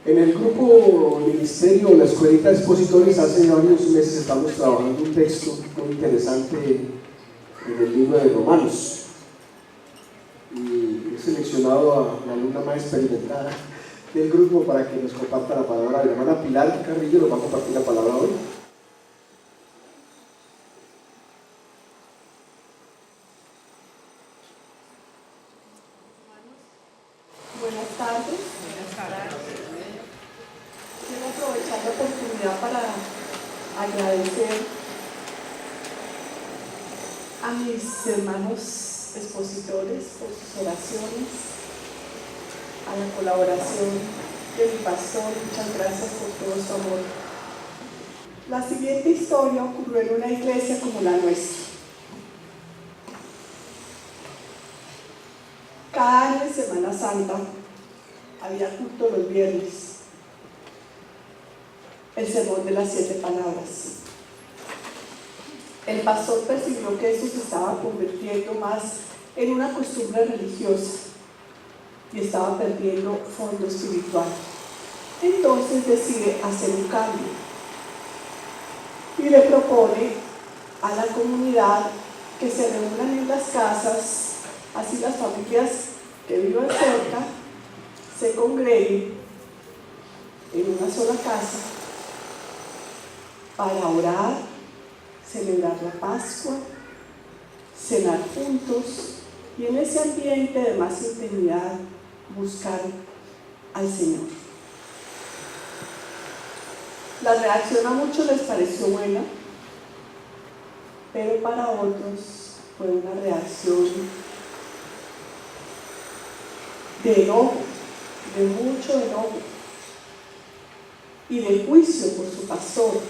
En el grupo Ministerio, la Escuelita de Expositores, hace varios meses estamos trabajando un texto muy interesante en el libro de Romanos. Y he seleccionado a la alumna más experimentada del grupo para que nos comparta la palabra. La hermana Pilar Carrillo nos va a compartir la palabra hoy. Buenas tardes. Quiero aprovechar la oportunidad para agradecer a mis hermanos expositores por sus oraciones, a la colaboración de mi pastor. Muchas gracias por todo su amor. La siguiente historia ocurrió en una iglesia como la nuestra. Cada año en Semana Santa había culto los viernes, el sermón de las 7 palabras. El pastor percibió que eso se estaba convirtiendo más en una costumbre religiosa y estaba perdiendo fondo espiritual. Entonces decide hacer un cambio y le propone a la comunidad que se reúnan en las casas. Así las familias que vivan cerca se congreguen en una sola casa para orar, celebrar la Pascua, cenar juntos y en ese ambiente de más intimidad buscar al Señor. La reacción a muchos les pareció buena, pero para otros fue una reacción de enojo, de mucho enojo y de juicio por su pastor,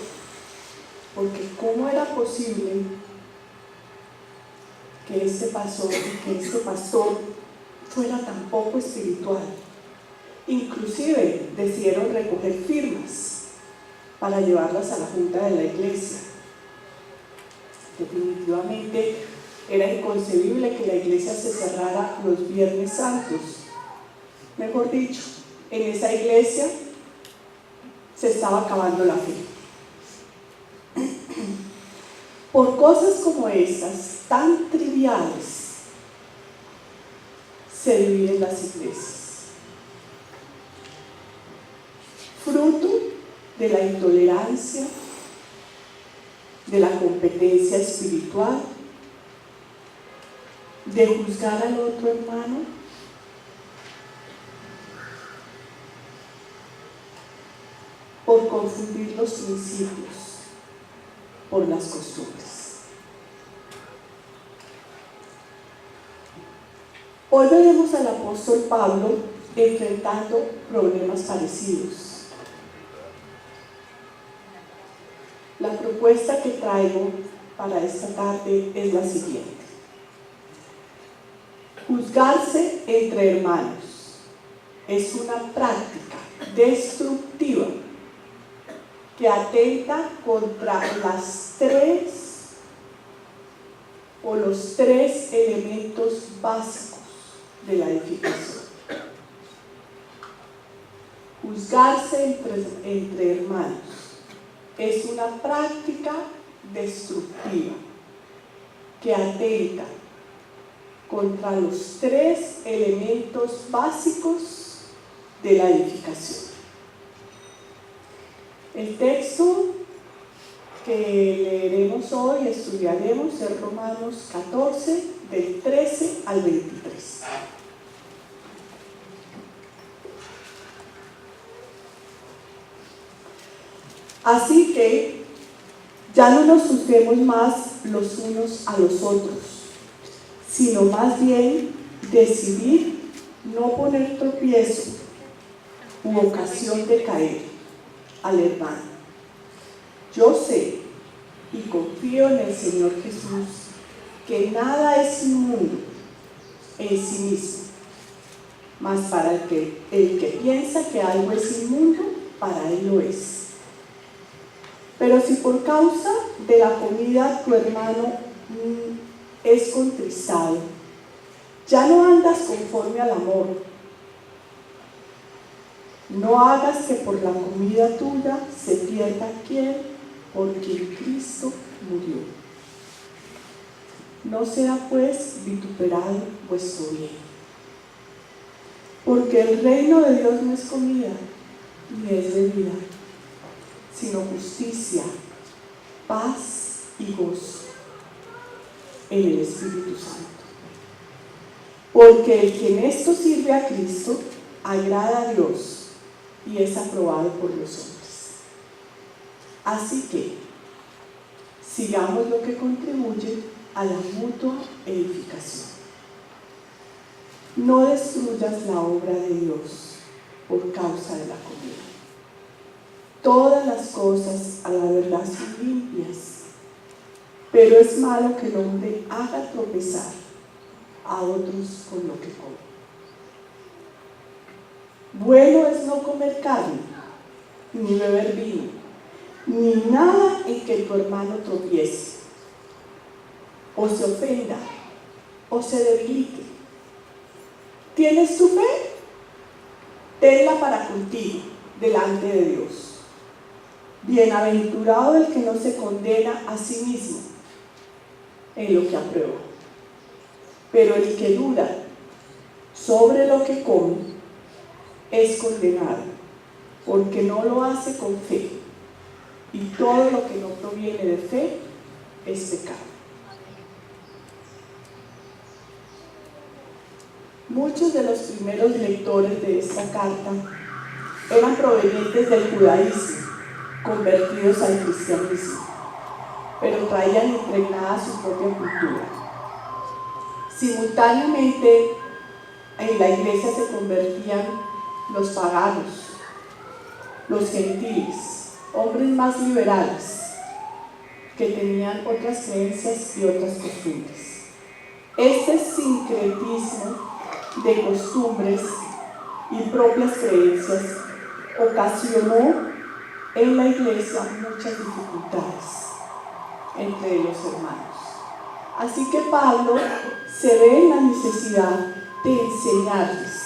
porque ¿cómo era posible que este pastor fuera tan poco espiritual? Inclusive decidieron recoger firmas para llevarlas a la junta de la iglesia. Definitivamente era inconcebible que la iglesia se cerrara los Viernes Santos. Mejor dicho, en esa iglesia se estaba acabando la fe. Por cosas como estas, tan triviales, se dividen las iglesias. Fruto de la intolerancia, de la competencia espiritual, de juzgar al otro hermano, por confundir los principios, por las costumbres. Hoy veremos al apóstol Pablo enfrentando problemas parecidos. La propuesta que traigo para esta tarde es la siguiente: juzgarse entre hermanos es una práctica destructiva que atenta contra los tres elementos básicos de la edificación. Juzgarse entre hermanos es una práctica destructiva que atenta contra los tres elementos básicos de la edificación. El texto que leeremos hoy, estudiaremos, es Romanos 14, del 13 al 23. Así que ya no nos juzguemos más los unos a los otros, sino más bien decidir no poner tropiezo u ocasión de caer al hermano. Yo sé y confío en el Señor Jesús que nada es inmundo en sí mismo, mas para el que piensa que algo es inmundo, para él lo es. Pero si por causa de la comida tu hermano es contristado, ya no andas conforme al amor. No hagas que por la comida tuya se pierda aquel por quien Cristo murió. No sea pues vituperado vuestro bien. Porque el reino de Dios no es comida, ni es bebida, sino justicia, paz y gozo en el Espíritu Santo. Porque el que en esto sirve a Cristo agrada a Dios y es aprobado por los hombres. Así que sigamos lo que contribuye a la mutua edificación. No destruyas la obra de Dios por causa de la comida. Todas las cosas a la verdad son limpias, pero es malo que el hombre haga tropezar a otros con lo que come. Bueno es no comer carne, ni beber vino, ni nada en que tu hermano tropiece, o se ofenda, o se debilite. ¿Tienes tu fe? Tenla para contigo, delante de Dios. Bienaventurado el que no se condena a sí mismo en lo que aprueba. Pero el que duda sobre lo que come es condenado, porque no lo hace con fe, y todo lo que no proviene de fe es pecado. Muchos de los primeros lectores de esta carta eran provenientes del judaísmo, convertidos al cristianismo, pero traían impregnada su propia cultura. Simultáneamente, en la iglesia se convertían los paganos, los gentiles, hombres más liberales, que tenían otras creencias y otras costumbres. Este sincretismo de costumbres y propias creencias ocasionó en la iglesia muchas dificultades entre los hermanos. Así que Pablo se ve en la necesidad de enseñarles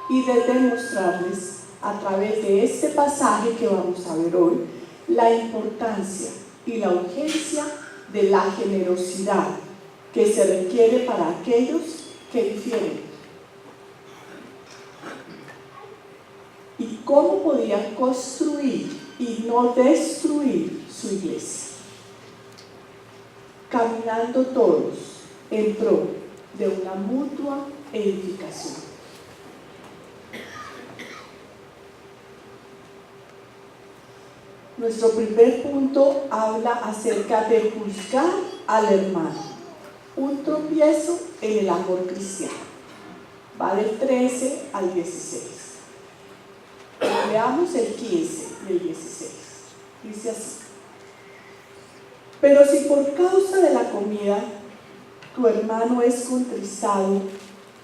y de demostrarles a través de este pasaje que vamos a ver hoy la importancia y la urgencia de la generosidad que se requiere para aquellos que difieren y cómo podían construir y no destruir su iglesia, caminando todos en pro de una mutua edificación. Nuestro primer punto habla acerca de juzgar al hermano, un tropiezo en el amor cristiano. Va del 13 al 16. Veamos el 15 y el 16. Dice así: pero si por causa de la comida tu hermano es contristado,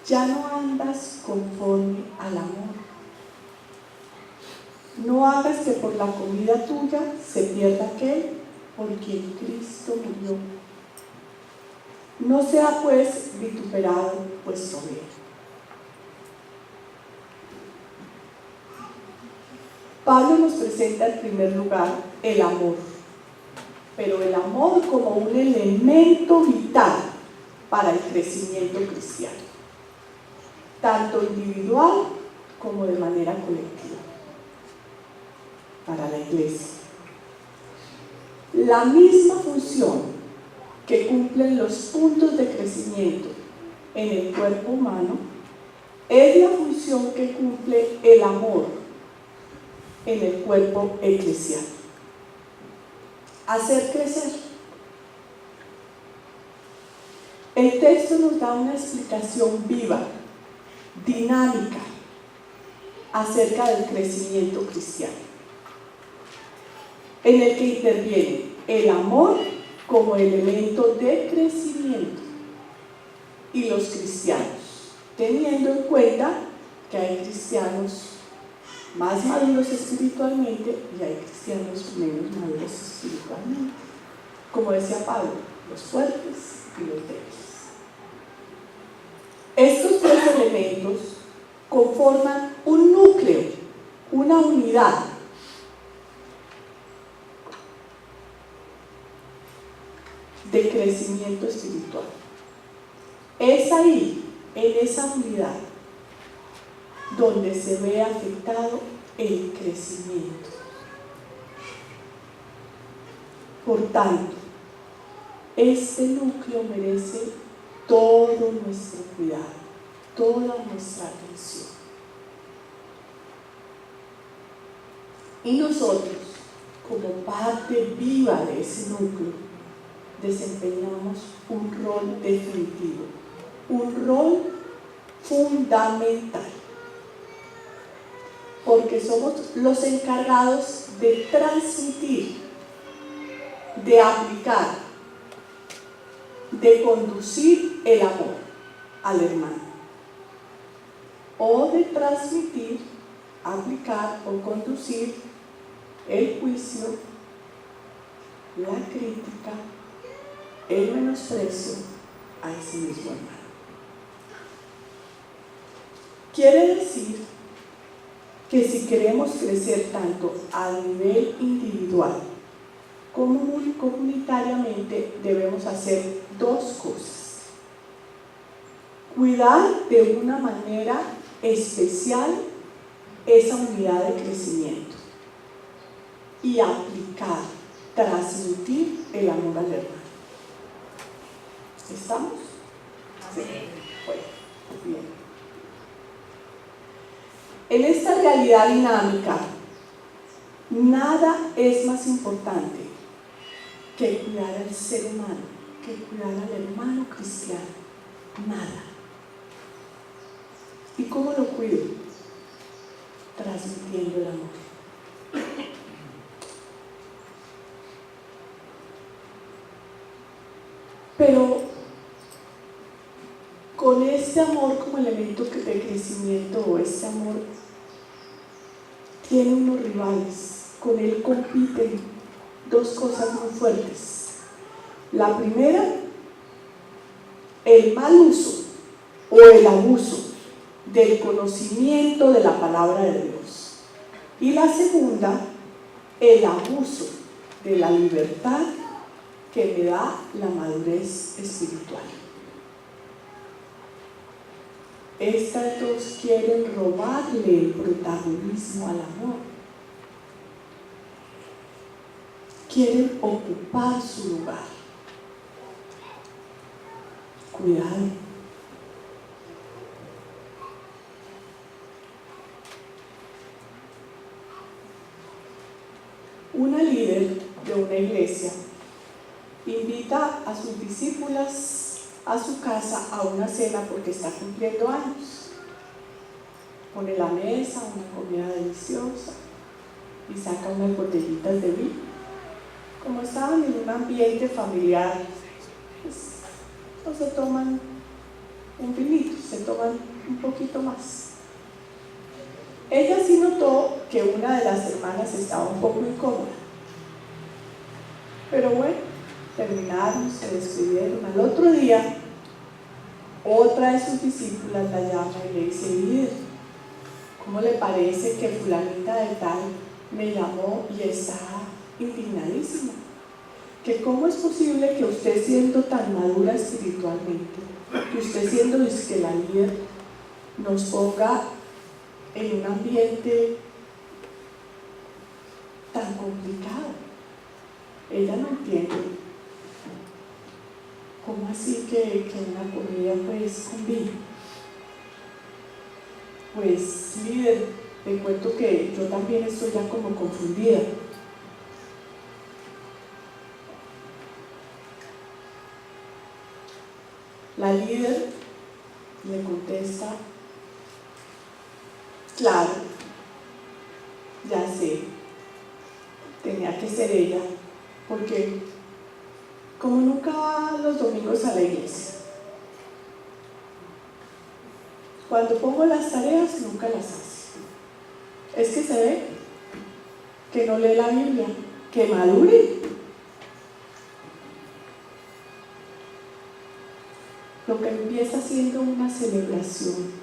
ya no andas conforme al amor. No hagas que por la comida tuya se pierda aquel por quien Cristo murió. No sea pues vituperado vuestro bien. Pablo nos presenta en primer lugar el amor, pero el amor como un elemento vital para el crecimiento cristiano, tanto individual como de manera colectiva, para la iglesia. La misma función que cumplen los puntos de crecimiento en el cuerpo humano es la función que cumple el amor en el cuerpo eclesial. Hacer crecer. El texto nos da una explicación viva, dinámica, acerca del crecimiento cristiano, en el que interviene el amor como elemento de crecimiento y los cristianos, teniendo en cuenta que hay cristianos más maduros espiritualmente y hay cristianos menos maduros espiritualmente. Como decía Pablo, los fuertes y los débiles. Estos tres elementos conforman un núcleo, una unidad. De crecimiento espiritual. Es ahí, en esa unidad, donde se ve afectado el crecimiento. Por tanto, este núcleo merece todo nuestro cuidado, toda nuestra atención. Y nosotros, como parte viva de ese núcleo, desempeñamos un rol definitivo, un rol fundamental, porque somos los encargados de transmitir, de aplicar, de conducir el amor al hermano, o de transmitir, aplicar o conducir el juicio, la crítica, el menosprecio a ese mismo hermano. Quiere decir que si queremos crecer tanto a nivel individual como comunitariamente, debemos hacer dos cosas: cuidar de una manera especial esa unidad de crecimiento y aplicar, transmitir el amor al hermano. ¿Estamos? Sí. Bueno, bien. En esta realidad dinámica, nada es más importante que cuidar al ser humano, que cuidar al hermano cristiano. Nada. ¿Y cómo lo cuido? Transmitiendo el amor. Pero con este amor como elemento de crecimiento, o este amor tiene unos rivales, con él compiten dos cosas muy fuertes. La primera, el mal uso o el abuso del conocimiento de la palabra de Dios. Y la segunda, el abuso de la libertad que me da la madurez espiritual. Estas dos quieren robarle el protagonismo al amor. Quieren ocupar su lugar. Cuidado. Una líder de una iglesia invita a sus discípulas a su casa a una cena porque está cumpliendo años. Pone la mesa, una comida deliciosa y saca unas botellitas de vino. Como estaban en un ambiente familiar, pues no se toman un vinito, se toman un poquito más. Ella sí notó que una de las hermanas estaba un poco incómoda, pero bueno, terminaron, se despidieron. Al otro día, otra de sus discípulas la llama y le dice: líder, ¿cómo le parece que fulanita de tal me llamó y está indignadísima? Que cómo es posible que usted, siendo tan madura espiritualmente, que usted siendo que la líder, nos ponga en un ambiente tan complicado. Ella no entiende. ¿Cómo así que una comida pues con vino? Pues líder, te cuento que yo también estoy ya como confundida. La líder le contesta: claro, ya sé, tenía que ser ella, porque como nunca va los domingos a la iglesia, cuando pongo las tareas nunca las hace. Es que se ve que no lee la Biblia, que madure. Lo que empieza siendo una celebración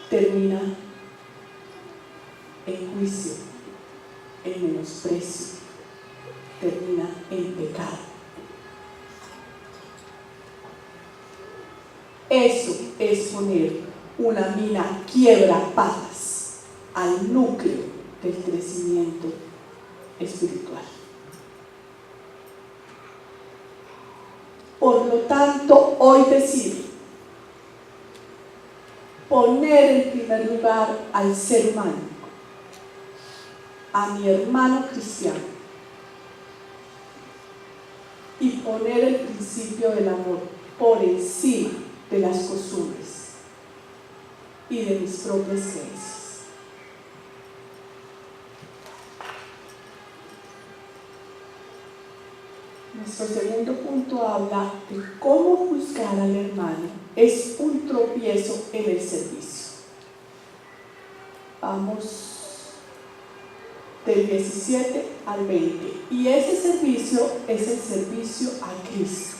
termina en juicio, en menosprecio, termina en pecado. Eso es poner una mina quiebra patas al núcleo del crecimiento espiritual. Por lo tanto, hoy decido poner en primer lugar al ser humano, a mi hermano cristiano, y poner el principio del amor por encima de las costumbres y de mis propias creencias. Nuestro segundo punto habla de cómo juzgar al hermano. Es un tropiezo en el servicio. Vamos del 17 al 20. Y ese servicio es el servicio a Cristo.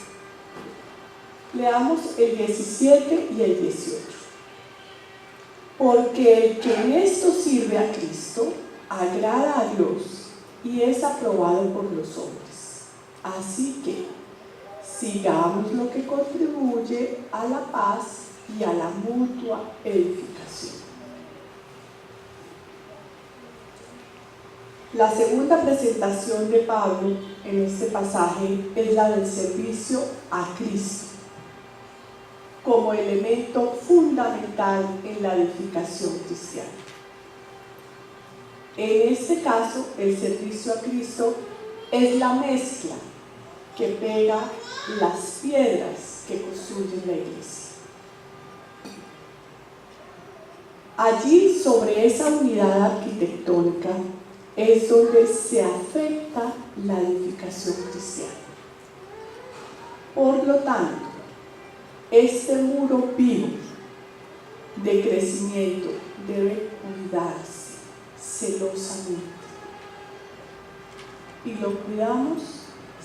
Leamos el 17 y el 18. Porque el que en esto sirve a Cristo agrada a Dios y es aprobado por los hombres. Así que sigamos lo que contribuye a la paz y a la mutua edificación. La segunda presentación de Pablo en este pasaje es la del servicio a Cristo como elemento fundamental en la edificación cristiana. En este caso, el servicio a Cristo es la mezcla que pega las piedras que construyen la iglesia. Allí, sobre esa unidad arquitectónica, es donde se afecta la edificación cristiana. Por lo tanto, este muro vivo de crecimiento debe cuidarse celosamente. Y lo cuidamos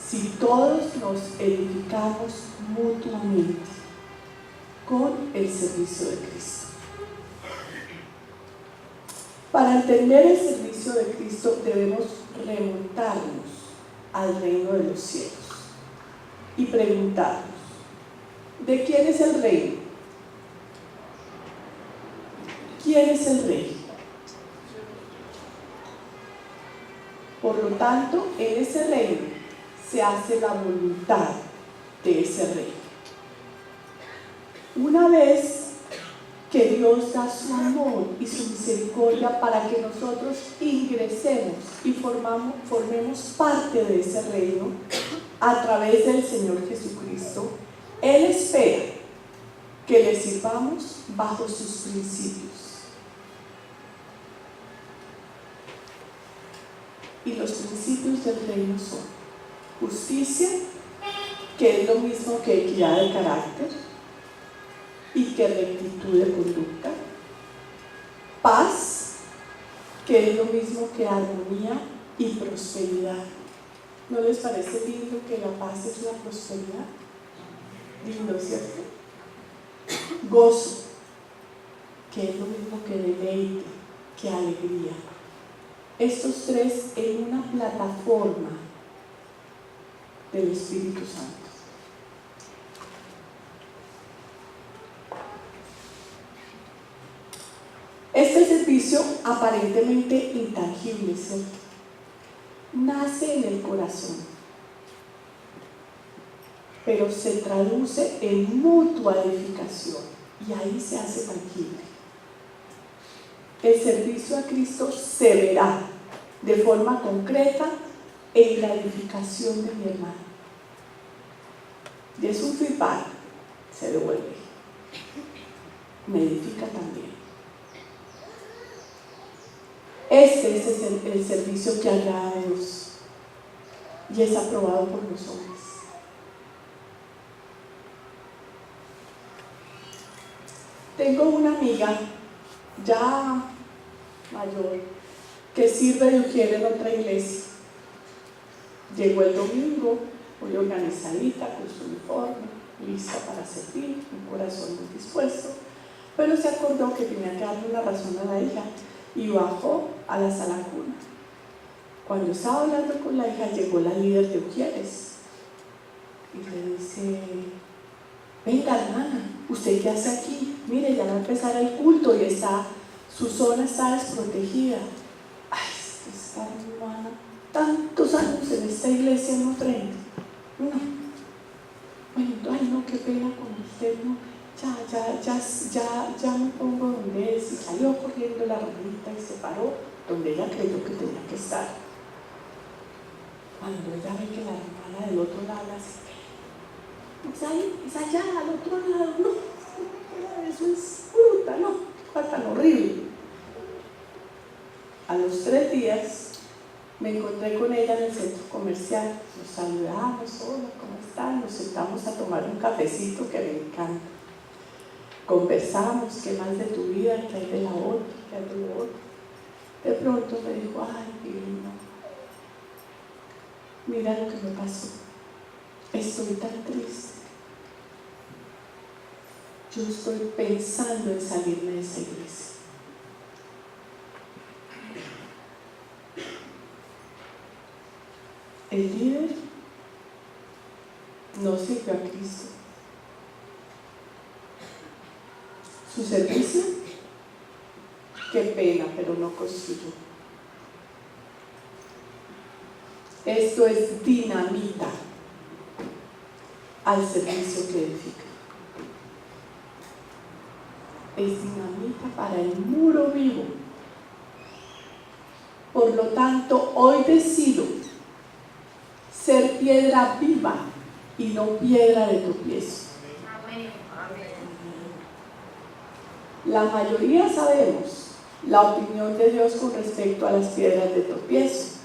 si todos nos edificamos mutuamente con el servicio de Cristo. Para entender el servicio de Cristo debemos remontarnos al reino de los cielos y preguntarnos, ¿de quién es el reino? ¿Quién es el rey? Por lo tanto, en ese reino se hace la voluntad de ese rey. Una vez que Dios da su amor y su misericordia para que nosotros ingresemos y formemos parte de ese reino a través del Señor Jesucristo, Él espera que le sirvamos bajo sus principios. Y los principios del reino son justicia, que es lo mismo que equidad de carácter y que rectitud de conducta, paz, que es lo mismo que armonía y prosperidad. ¿No les parece lindo que la paz es la prosperidad? Lindo, ¿cierto? Gozo, que es lo mismo que deleite, que alegría. Estos tres en una plataforma del Espíritu Santo. Este servicio aparentemente intangible, ¿cierto? Nace en el corazón, pero se traduce en mutua edificación y ahí se hace tangible. El servicio a Cristo se verá de forma concreta en la edificación de mi hermano. Y es un feedback, se devuelve, me edifica también. Este es el servicio que agrada a Dios y es aprobado por los hombres. Tengo una amiga ya mayor que sirve de ujier en otra iglesia. Llegó el domingo, muy organizadita con su uniforme, lista para servir, un corazón muy dispuesto, pero se acordó que tenía que darle una razón a la hija y bajó a la sala cuna. Cuando estaba hablando con la hija, llegó la líder de Ujieres y le dice: venga, hermana, ¿usted qué hace aquí? Mire, ya va a empezar el culto y su zona está desprotegida. Ay, es que esta hermana, tantos años en esta iglesia no aprende. No. Bueno, ay, no, qué pena con usted, no. Ya me pongo donde es. Y salió corriendo la hermanita y se paró donde ella creyó que tenía que estar. Cuando ella ve que la hermana del otro lado hace: pues ahí, es allá, al otro lado, no, eso es fruta, no, cosa tan horrible. A los 3 días me encontré con ella en el centro comercial, nos saludamos: hola, ¿cómo están? Nos sentamos a tomar un cafecito que me encanta. Conversamos: ¿qué más de tu vida? ¿Qué hay de la otra? ¿Qué hay de la otra? De pronto me dijo: ay, divino, mira lo que me pasó, estoy tan triste. Yo estoy pensando en salirme de esa iglesia. El líder no sirvió a Cristo. Su servicio, qué pena, pero no construyó. Esto es dinamita al servicio que edifica. Es dinamita para el muro vivo. Por lo tanto, hoy decido ser piedra viva y no piedra de tropiezo. Amén. La mayoría sabemos la opinión de Dios con respecto a las piedras de tropiezo,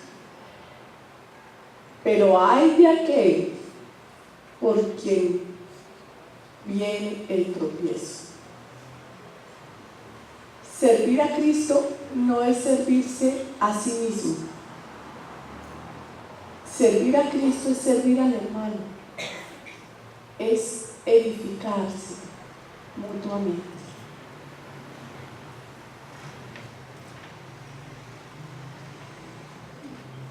pero hay de aquel por quien viene el tropiezo. Servir a Cristo no es servirse a sí mismo. Servir a Cristo es servir al hermano, es edificarse mutuamente.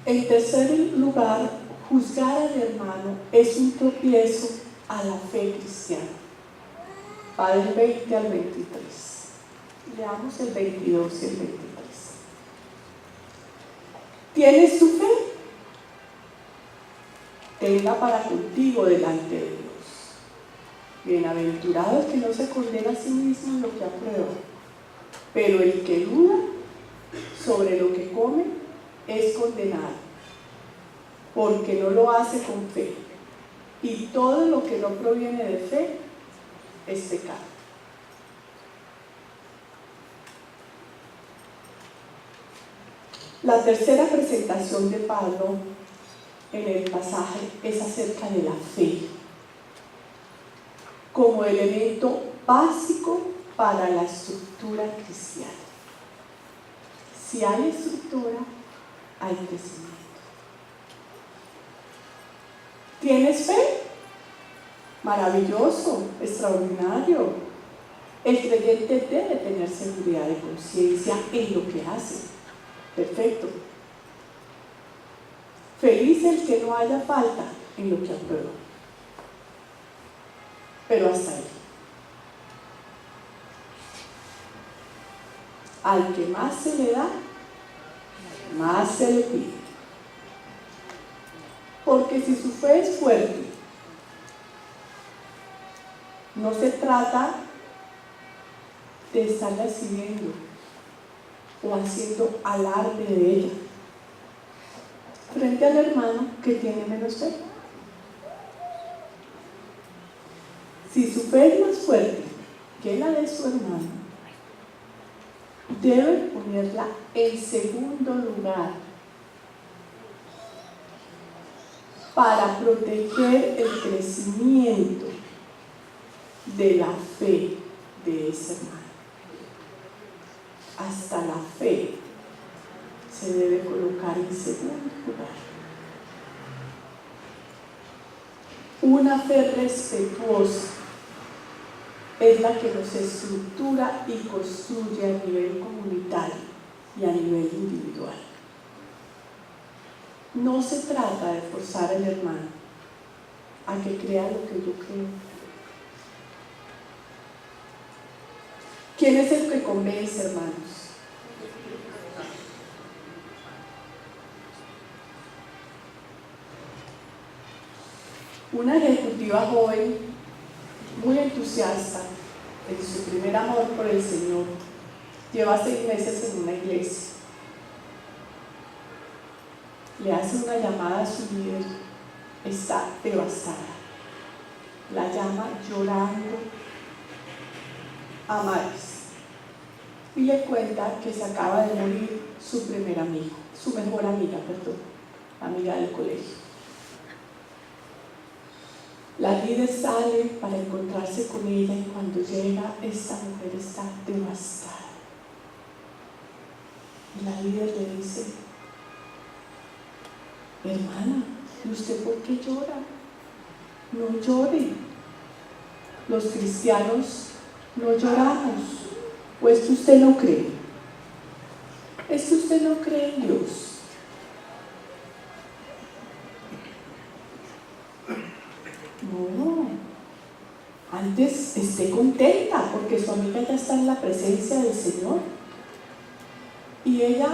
En tercer lugar, juzgar al hermano es un tropiezo a la fe cristiana. Va del 20 al 23. Leamos el 22 y el 23. ¿Tienes tu fe? Tenla para contigo delante de Dios. Bienaventurado el que no se condena a sí mismo en lo que aprueba, pero el que duda sobre lo que come es condenado, porque no lo hace con fe, y todo lo que no proviene de fe es pecado. La tercera presentación de Pablo en el pasaje es acerca de la fe como elemento básico para la estructura cristiana. Si hay estructura, hay crecimiento. ¿Tienes fe? Maravilloso, extraordinario. El creyente debe tener seguridad de conciencia en lo que hace. Perfecto. Feliz el que no haya falta en lo que aprueba. Pero hasta ahí. Al que más se le da, más se le pide. Porque si su fe es fuerte, no se trata de estarla siguiendo o haciendo alarde de ella frente al hermano que tiene menos fe. Si su fe es más fuerte que la de su hermano, debe ponerla en segundo lugar para proteger el crecimiento de la fe de ese hermano. Hasta la fe se debe colocar en segundo lugar. Una fe respetuosa es la que nos estructura y construye a nivel comunitario y a nivel individual. No se trata de forzar al hermano a que crea lo que yo creo. ¿Quién es el que convence, hermanos? Una ejecutiva joven, muy entusiasta en su primer amor por el Señor, lleva 6 meses en una iglesia. Le hace una llamada a su líder, está devastada. La llama llorando a mares y le cuenta que se acaba de morir su primer amigo, su mejor amiga, amiga del colegio. La líder sale para encontrarse con ella y cuando llega, esta mujer está devastada. Y la líder le dice: hermana, ¿y usted por qué llora? No llore. Los cristianos no lloramos. ¿O es que usted no cree? ¿Es que usted no cree en Dios? No. Antes esté contenta porque su amiga ya está en la presencia del Señor. Y ella,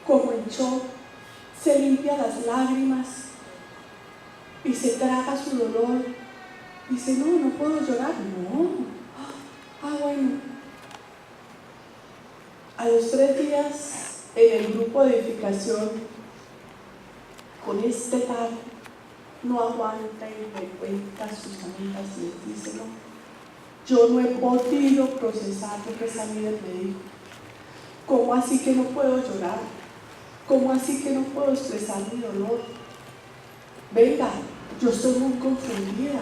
como en shock, se limpia las lágrimas y se traga su dolor. Dice: no puedo llorar. No. Bueno. A los 3 días, en el grupo de edificación, con este tal, no aguanta y le cuenta a sus amigas y les dice: no, yo no he podido procesar lo que esa líder me dijo. ¿Cómo así que no puedo llorar? ¿Cómo así que no puedo expresar mi dolor? Venga, yo estoy muy confundida.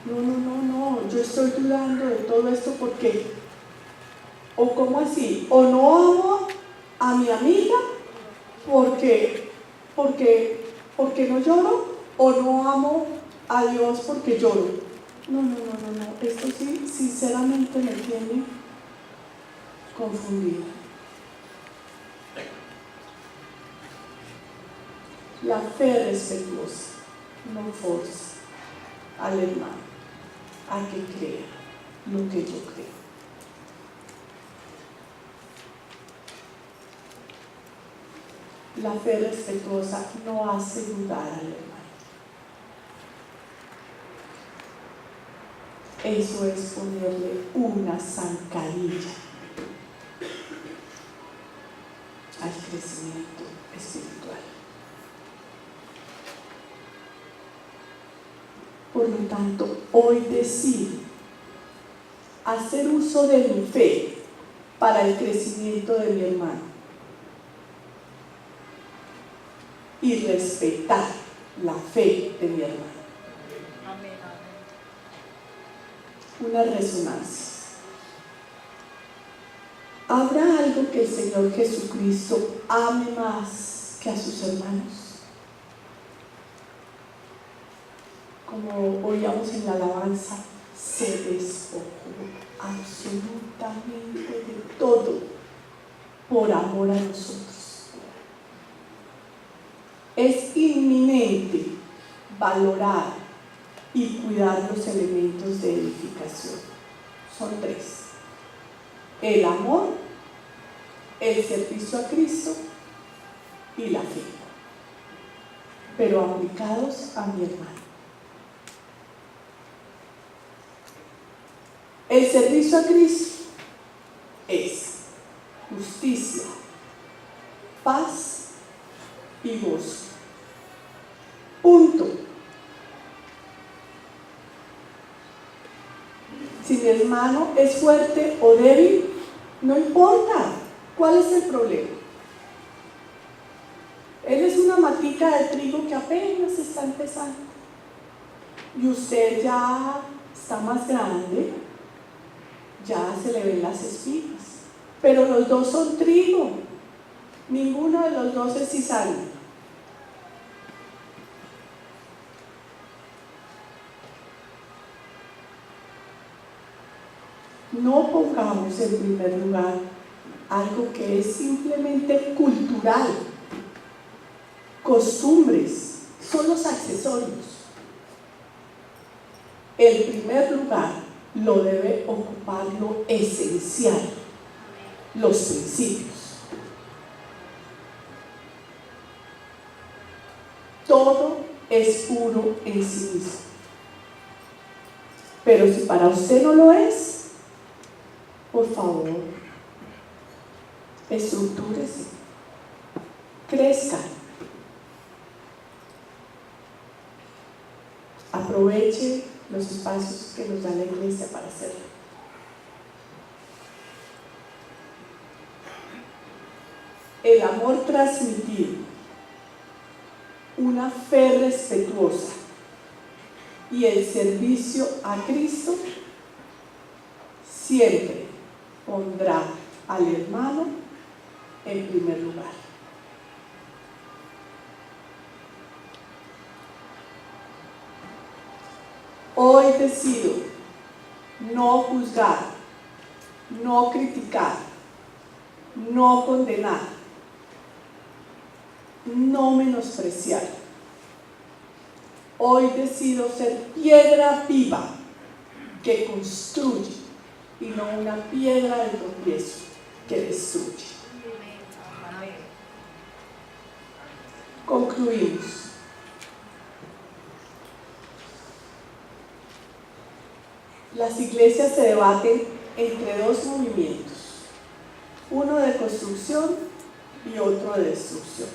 No, yo estoy dudando de todo esto porque, o cómo así, o no amo a mi amiga porque no lloro, o no amo a Dios porque lloro. No, esto sí, sinceramente me tiene confundida. La fe respetuosa no forza al hermano a que crea lo que yo creo. La fe respetuosa no hace dudar al hermano. Eso es ponerle una zancadilla al crecimiento espiritual. Por lo tanto, hoy decido hacer uso de mi fe para el crecimiento de mi hermano y respetar la fe de mi hermano. Una resonancia. ¿Habrá algo que el Señor Jesucristo ame más que a sus hermanos? Como oíamos en la alabanza, se despojó absolutamente de todo por amor a nosotros. Es inminente valorar y cuidar los elementos de edificación. Son 3: el amor, el servicio a Cristo y la fe, pero aplicados a mi hermano. El servicio a Cristo es justicia, paz y gozo. Punto. Si mi hermano es fuerte o débil, no importa. ¿Cuál es el problema? Él es una matica de trigo que apenas está empezando. Y usted ya está más grande, ya se le ven las espigas. Pero los dos son trigo. Ninguno de los dos es cizaña. no pongamos en primer lugar algo que es simplemente cultural, costumbres, son los accesorios. El primer lugar lo debe ocupar lo esencial, los principios. Todo es puro en sí mismo. Pero si para usted no lo es, por favor, estructúrese, crezca, aproveche los espacios que nos da la iglesia para hacerlo. El amor transmitido, una fe respetuosa y el servicio a Cristo siempre pondrá al hermano en primer lugar. Hoy decido no juzgar, no criticar, no condenar, no menospreciar. Hoy decido ser piedra viva que construye y no una piedra de tropiezo que destruye. Concluimos. Las iglesias se debaten entre dos movimientos, uno de construcción y otro de destrucción.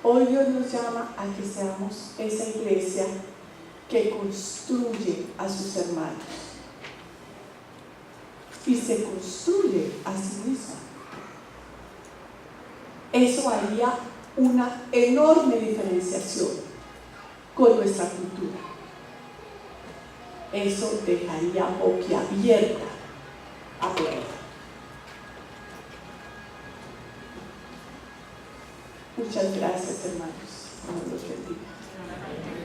Hoy Dios nos llama a que seamos esa iglesia que construye a sus hermanos y se construye a sí misma. Eso haría una enorme diferenciación con nuestra cultura. Eso dejaría boquiabierta a todos. Muchas gracias, hermanos. Dios los bendiga.